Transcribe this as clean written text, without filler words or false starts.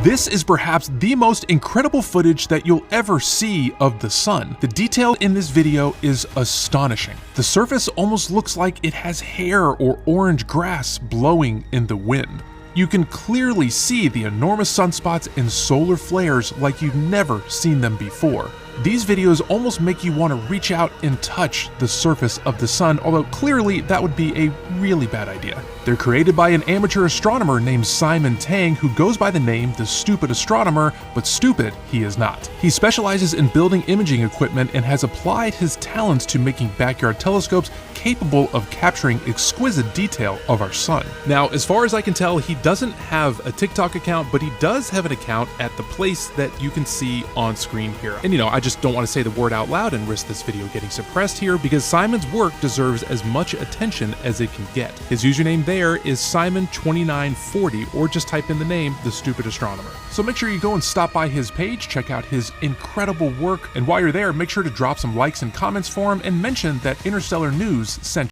This is perhaps the most incredible footage that you'll ever see of the sun. The detail in this video is astonishing. The surface almost looks like it has hair or orange grass blowing in the wind. You can clearly see the enormous sunspots and solar flares like you've never seen them before. These videos almost make you want to reach out and touch the surface of the sun, although clearly that would be a really bad idea. They're created by an amateur astronomer named Simon Tang, who goes by the name the Stupid Astronomer, but stupid he is not. He specializes in building imaging equipment and has applied his talents to making backyard telescopes capable of capturing exquisite detail of our sun. Now, as far as I can tell, he doesn't have a TikTok account, but he does have an account at the place that you can see on screen here. And I just don't want to say the word out loud and risk this video getting suppressed here, because Simon's work deserves as much attention as it can get. His username there is Simon2940, or just type in the name, The Stupid Astronomer. So make sure you go and stop by his page, check out his incredible work, and while you're there, make sure to drop some likes and comments for him and mention that Interstellar News sent you.